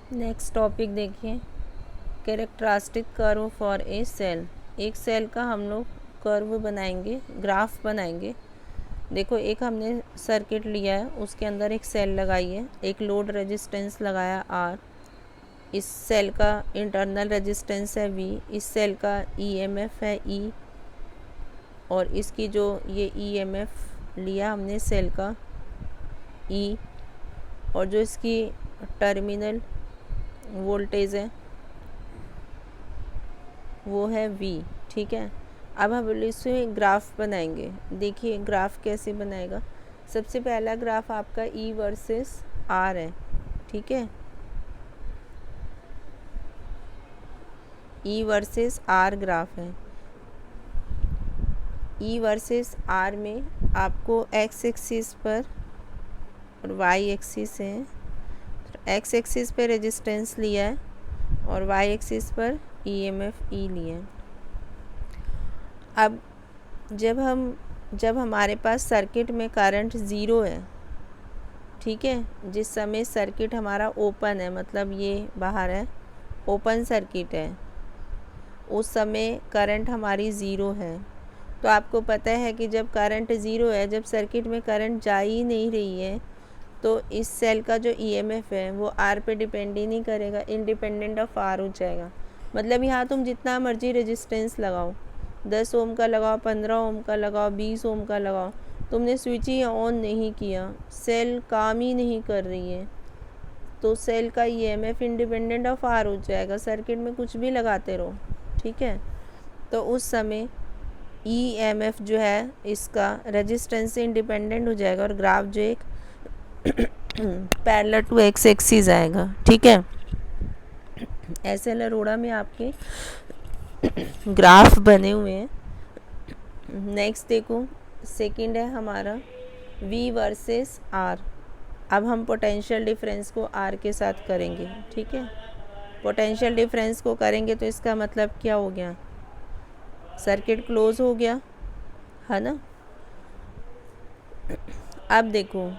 Next topic देखिए, characteristic curve for a cell. एक cell का हम लोग कर्व बनाएंगे, ग्राफ बनाएंगे। देखो, एक हमने सर्किट लिया है, उसके अंदर एक सेल लगाई है, एक लोड रेजिस्टेंस लगाया आर, इस सेल का इंटरनल रेजिस्टेंस है वी, इस सेल का ईएमएफ है ई, और इसकी जो ये ईएमएफ लिया हमने सेल का ई, और जो इसकी टर्मिनल वोल्टेज है वो है वी। ठीक है, अब हम इसमें ग्राफ बनाएंगे। देखिए ग्राफ कैसे बनाएगा। सबसे पहला ग्राफ आपका ई वर्सेस आर है। ठीक है, ई वर्सेस आर ग्राफ है। ई वर्सेस आर में आपको एक्स एक्सिस पर और वाई एक्सिस है। एक्स एक्सिस पे रेजिस्टेंस लिया है और वाई एक्सिस पर ईएमएफ ई लिया है। अब जब हमारे पास सर्किट में करंट ज़ीरो है, ठीक है, जिस समय सर्किट हमारा ओपन है, मतलब ये बाहर है, ओपन सर्किट है, उस समय करंट हमारी ज़ीरो है। तो आपको पता है कि जब करंट ज़ीरो है, जब सर्किट में करंट जा ही नहीं रही है, तो इस सेल का जो ईएमएफ है वो आर पे डिपेंड ही नहीं करेगा, इंडिपेंडेंट ऑफ आर हो जाएगा। मतलब यहाँ तुम जितना मर्जी रेजिस्टेंस लगाओ, 10 ओम का लगाओ, 15 ओम का लगाओ, 20 ओम का लगाओ, तुमने स्विच ही ऑन नहीं किया, सेल काम ही नहीं कर रही है, तो सेल का ईएमएफ इंडिपेंडेंट ऑफ आर हो जाएगा, सर्किट में कुछ भी लगाते रहो। ठीक है, तो उस समय ईएमएफ जो है इसका रेजिस्टेंस से इंडिपेंडेंट हो जाएगा और ग्राफ जो एक पैरेलल टू एक्स एक्सिस आएगा। ठीक है, ऐसे लरोड़ा में आपके ग्राफ बने हुए हैं। नेक्स्ट देखो, सेकंड है हमारा V वर्सेस R। अब हम पोटेंशियल डिफरेंस को R के साथ करेंगे। ठीक है, पोटेंशियल डिफरेंस को करेंगे तो इसका मतलब क्या हो गया, सर्किट क्लोज हो गया, है ना। अब देखो,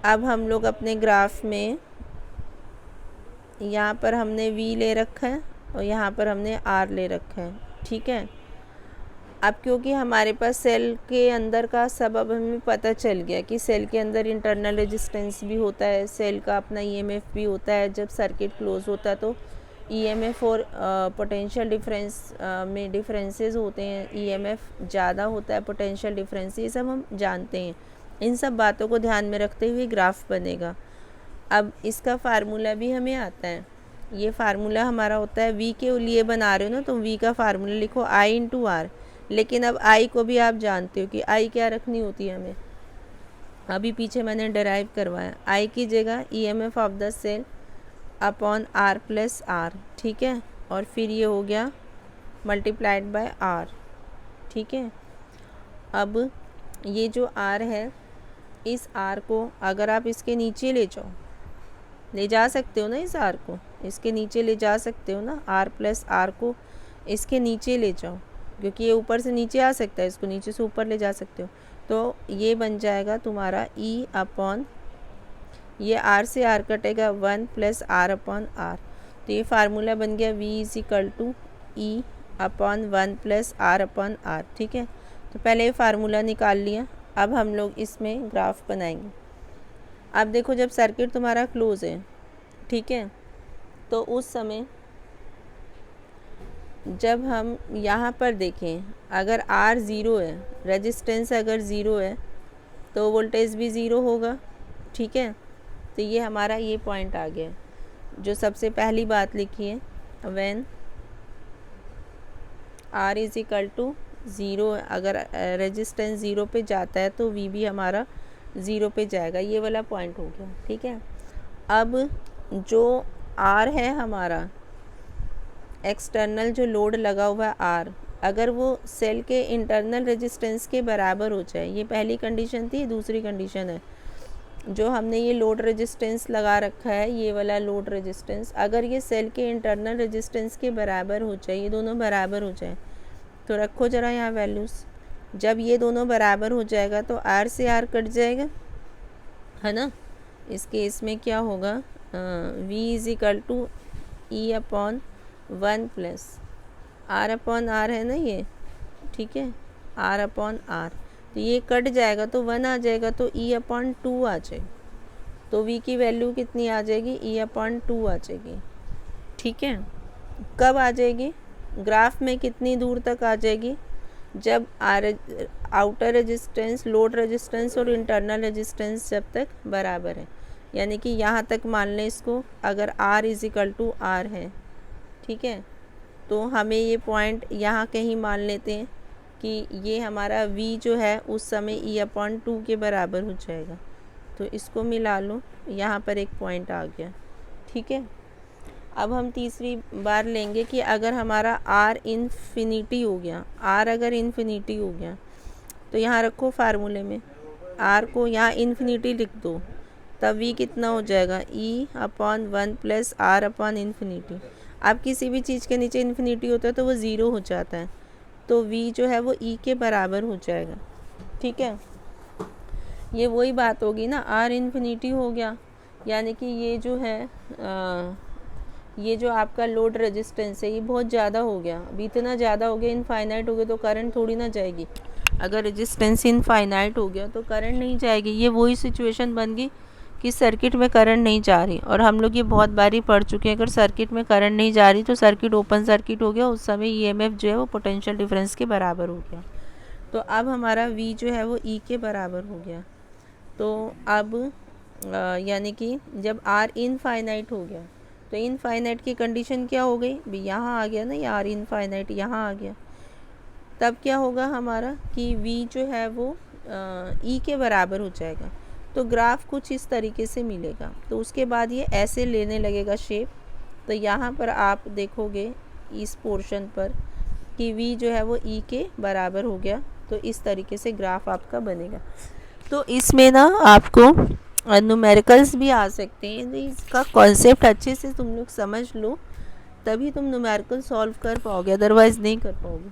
अब हम लोग अपने ग्राफ में यहाँ पर हमने V ले रखा है और यहाँ पर हमने R ले रखा है। ठीक है, अब क्योंकि हमारे पास सेल के अंदर का सब अब हमें पता चल गया कि सेल के अंदर इंटरनल रेजिस्टेंस भी होता है, सेल का अपना ईएमएफ भी होता है। जब सर्किट क्लोज होता है तो ईएमएफ और पोटेंशियल डिफरेंस में डिफरेंसेस होते हैं, ईएमएफ ज़्यादा होता है, पोटेंशियल डिफरेंस, ये सब हम जानते हैं। इन सब बातों को ध्यान में रखते हुए ग्राफ बनेगा। अब इसका फार्मूला भी हमें आता है। ये फार्मूला हमारा होता है, वी के लिए बना रहे हो ना, तो वी का फार्मूला लिखो आई इंटू आर। लेकिन अब आई को भी आप जानते हो कि आई क्या रखनी होती है हमें, अभी पीछे मैंने डिराइव करवाया। आई की जगह EMF of the cell upon R plus R. ठीक है, और फिर ये हो गया मल्टीप्लाइड बाय आर। ठीक है, अब ये जो आर है, इस आर को अगर आप इसके नीचे ले जाओ, ले जा सकते हो ना, इस आर को इसके नीचे ले जा सकते हो ना, आर प्लस आर को इसके नीचे ले जाओ, क्योंकि ये ऊपर से नीचे आ सकता है, इसको नीचे से ऊपर ले जा सकते हो। तो ये बन जाएगा तुम्हारा ई अपॉन, ये आर से आर कटेगा, 1 प्लस आर अपॉन आर। तो ये फार्मूला बन गया V is equal to E upon 1 plus R upon R. ठीक है, तो पहले ये फार्मूला निकाल लिया। अब हम लोग इसमें ग्राफ बनाएंगे। अब देखो, जब सर्किट तुम्हारा क्लोज है, ठीक है, तो उस समय जब हम यहाँ पर देखें, अगर R ज़ीरो है, रेजिस्टेंस अगर ज़ीरो है, तो वोल्टेज भी ज़ीरो होगा। ठीक है, तो ये हमारा ये पॉइंट आ गया, जो सबसे पहली बात लिखी है, when R is equal to zero, अगर रेजिस्टेंस ज़ीरो पे जाता है तो V भी हमारा ज़ीरो पे जाएगा। ये वाला पॉइंट हो गया। ठीक है, अब जो R है हमारा एक्सटर्नल, जो लोड लगा हुआ है R, अगर वो सेल के इंटरनल रेजिस्टेंस के बराबर हो जाए, ये पहली कंडीशन थी। दूसरी कंडीशन है, जो हमने ये लोड रेजिस्टेंस लगा रखा है, ये वाला लोड रेजिस्टेंस, अगर ये सेल के इंटरनल रेजिस्टेंस के बराबर हो जाए, ये दोनों बराबर हो जाए, तो रखो ज़रा यहाँ वैल्यूज़। जब ये दोनों बराबर हो जाएगा तो R से R कट जाएगा, है ना। इस केस में क्या होगा, v is equal to E upon 1 plus R upon R है ना ये, ठीक है, आर अपॉन आर, तो ये कट जाएगा तो 1 आ जाएगा, तो ई अपॉन 2 आ जाएगी, तो v की वैल्यू कितनी आ जाएगी, ई अपॉन 2 आ जाएगी, ठीक है। कब आ जाएगी, ग्राफ में कितनी दूर तक आ जाएगी, जब आउटर रेजिस्टेंस, लोड रेजिस्टेंस और इंटरनल रेजिस्टेंस जब तक बराबर है, यानी कि यहाँ तक मान लें इसको, अगर R is equal to R है, ठीक है, तो हमें ये पॉइंट यहाँ कहीं मान लेते हैं कि ये हमारा V जो है उस समय E अपॉन 2 के बराबर हो जाएगा, तो इसको मिला लो, यहाँ पर एक पॉइंट आ गया, ठीक है। अब हम तीसरी बार लेंगे कि अगर हमारा R इन्फिनिटी हो गया, R अगर इन्फिनिटी हो गया तो यहाँ रखो फार्मूले में, R को यहाँ इन्फिनिटी लिख दो, तब V कितना हो जाएगा, E upon 1 plus R upon infinity. अब किसी भी चीज़ के नीचे इन्फिनिटी होता है तो वो ज़ीरो हो जाता है, तो V जो है वो E के बराबर हो जाएगा, ठीक है। ये वही बात होगी ना, R इन्फिनिटी हो गया, यानी कि ये जो है ये जो आपका लोड रेजिस्टेंस है ये बहुत ज़्यादा हो गया, अभी इतना ज़्यादा हो गया, इनफाइनाइट हो गया तो करंट थोड़ी ना जाएगी। अगर रेजिस्टेंस इनफाइनाइट हो गया तो करंट नहीं जाएगी, ये वही सिचुएशन बन गई कि सर्किट में करंट नहीं जा रही, और हम लोग ये बहुत बारी पढ़ चुके हैं, अगर सर्किट में करंट नहीं जा रही तो सर्किट ओपन सर्किट हो गया, उस समय ईएमएफ जो है वो पोटेंशियल डिफरेंस के बराबर हो गया। तो अब हमारा V जो है वो E के बराबर हो गया, तो अब यानी कि जब R इनफाइनाइट हो गया तो इनफाइनाइट की कंडीशन क्या हो गई, भी यहाँ आ गया ना, ये R इनफाइनाइट यहाँ आ गया, तब क्या होगा हमारा कि V जो है वो E के बराबर हो जाएगा, तो ग्राफ कुछ इस तरीके से मिलेगा। तो उसके बाद ये ऐसे लेने लगेगा शेप, तो यहाँ पर आप देखोगे इस पोर्शन पर कि V जो है वो E के बराबर हो गया, तो इस तरीके से ग्राफ आपका बनेगा। तो इसमें ना आपको न्यूमेरिकल्स भी आ सकते हैं, तो इसका कॉन्सेप्ट अच्छे से तुम लोग समझ लो तभी तुम न्यूमेरिकल सॉल्व कर पाओगे, अदरवाइज़ नहीं कर पाओगे।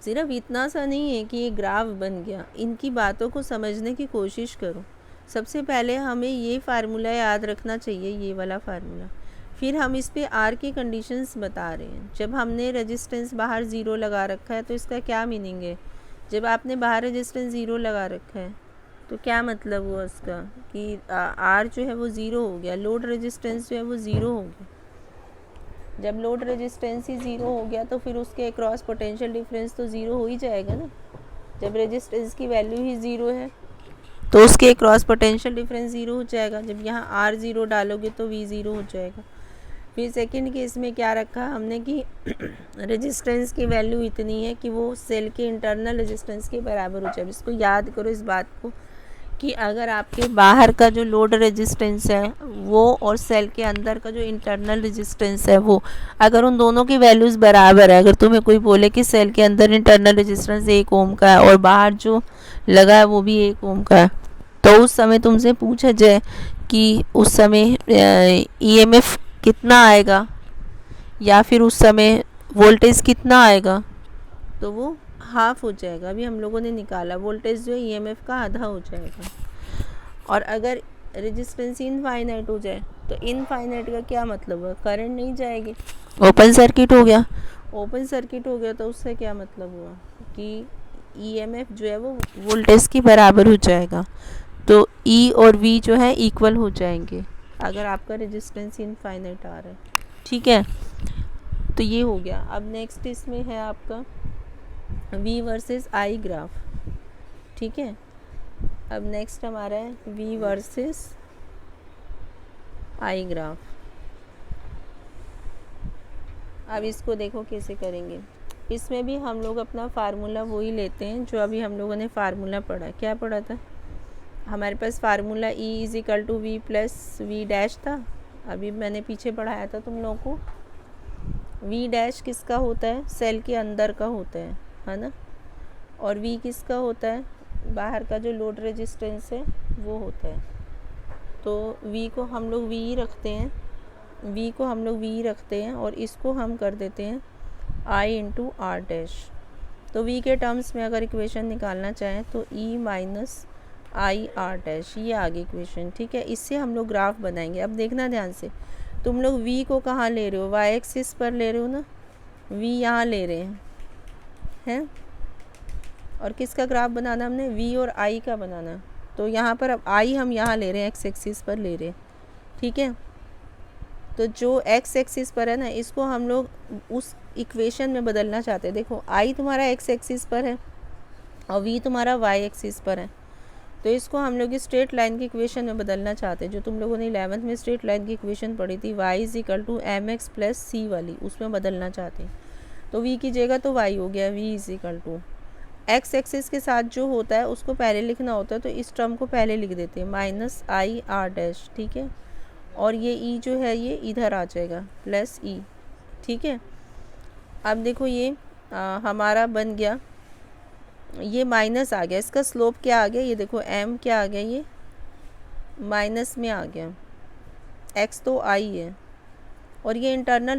सिर्फ इतना सा नहीं है कि ये ग्राफ बन गया, इनकी बातों को समझने की कोशिश करो। सबसे पहले हमें ये फार्मूला याद रखना चाहिए, ये वाला फार्मूला, फिर हम इस पे R की कंडीशंस बता रहे हैं। जब हमने रेजिस्टेंस बाहर ज़ीरो लगा रखा है तो इसका क्या मीनिंग है, जब आपने बाहर रेजिस्टेंस ज़ीरो लगा रखा है तो क्या मतलब हुआ उसका कि R जो है वो ज़ीरो हो गया, लोड रेजिस्टेंस जो है वो ज़ीरो हो गया। जब लोड रेजिस्टेंस ही ज़ीरो हो गया तो फिर उसके अक्रॉस पोटेंशियल डिफरेंस तो ज़ीरो हो ही जाएगा ना। जब रेजिस्टेंस की वैल्यू ही ज़ीरो है तो उसके अक्रॉस पोटेंशियल डिफरेंस ज़ीरो हो जाएगा। जब यहाँ R ज़ीरो डालोगे तो V ज़ीरो हो जाएगा। फिर सेकंड केस में क्या रखा हमने कि रेजिस्टेंस की वैल्यू इतनी है कि वो सेल के इंटरनल रेजिस्टेंस के बराबर हो जाए। इसको याद करो इस बात को कि अगर आपके बाहर का जो लोड रेजिस्टेंस है वो और सेल के अंदर का जो इंटरनल रेजिस्टेंस है वो, अगर उन दोनों की वैल्यूज़ बराबर है, अगर तुम्हें कोई बोले कि सेल के अंदर इंटरनल रेजिस्टेंस 1 ओम का है और बाहर जो लगा है वो भी 1 ओम का है, तो उस समय तुमसे पूछा जाए कि उस समय ईएमएफ कितना आएगा या फिर उस समय वोल्टेज कितना आएगा, तो वो हाफ हो जाएगा। अभी हम लोगों ने निकाला वोल्टेज जो है ईएमएफ का आधा हो जाएगा। और अगर रेजिस्टेंस इनफाइनाइट हो जाए तो इनफाइनाइट का क्या मतलब है, करंट नहीं जाएगी, ओपन सर्किट हो गया। ओपन सर्किट हो गया तो उससे क्या मतलब हुआ कि ईएमएफ जो है वो वोल्टेज के बराबर हो जाएगा, तो ई और वी जो है इक्वल हो जाएंगे अगर आपका रेजिस्टेंस इनफाइनाइट आ रहा है, ठीक है। तो ये हो गया। अब नेक्स्ट इसमें है आपका V वर्सेस I ग्राफ, ठीक है। अब नेक्स्ट हमारा है V वर्सेस I ग्राफ। अब इसको देखो कैसे करेंगे। इसमें भी हम लोग अपना फार्मूला वही लेते हैं जो अभी हम लोगों ने फार्मूला पढ़ा। क्या पढ़ा था हमारे पास, formula E is equal to V plus V dash था। अभी मैंने पीछे पढ़ाया था तुम लोगों को। V डैश किसका होता है, सेल के अंदर का होता है ना, और V किसका होता है, बाहर का जो लोड रेजिस्टेंस है वो होता है। तो V को हम लोग V रखते हैं, V को हम लोग V रखते हैं और इसको हम कर देते हैं I इंटू आर डैश। तो V के टर्म्स में अगर इक्वेशन निकालना चाहें तो E minus I R dash, ये आगे इक्वेशन, ठीक है। इससे हम लोग ग्राफ बनाएंगे। अब देखना ध्यान से, तुम लोग v को कहाँ ले रहे हो, वाई एक्सिस पर ले रहे हो ना, v यहाँ ले रहे हैं और किसका ग्राफ बनाना हमने, v और i का बनाना। तो यहाँ पर अब i हम यहाँ ले रहे हैं, एक्स एक्सिस पर ले रहे हैं, ठीक है। तो जो एक्स एक्सिस पर है ना, इसको हम लोग उस इक्वेशन में बदलना चाहते हैं। देखो i तुम्हारा एक्स एक्सिस पर है और v तुम्हारा वाई एक्सिस पर है, तो इसको हम लोग स्ट्रेट लाइन की इक्वेशन में बदलना चाहते हैं। जो तुम लोगों ने 11th में स्ट्रेट लाइन की इक्वेशन पढ़ी थी, y equal to M X plus C वाली, उसमें बदलना चाहते हैं। तो v की जगह तो y हो गया, v equal to X axis के साथ जो होता है उसको पहले लिखना होता है, तो इस टर्म को पहले लिख देते हैं, माइनस आई आर डैश, ठीक है। और ये e जो है ये इधर आ जाएगा, प्लस e, ठीक है। अब देखो ये हमारा बन गया, ये माइनस आ गया, इसका स्लोप क्या आ गया, ये देखो m क्या आ गया, ये माइनस में आ गया, x तो i है और ये इंटरनल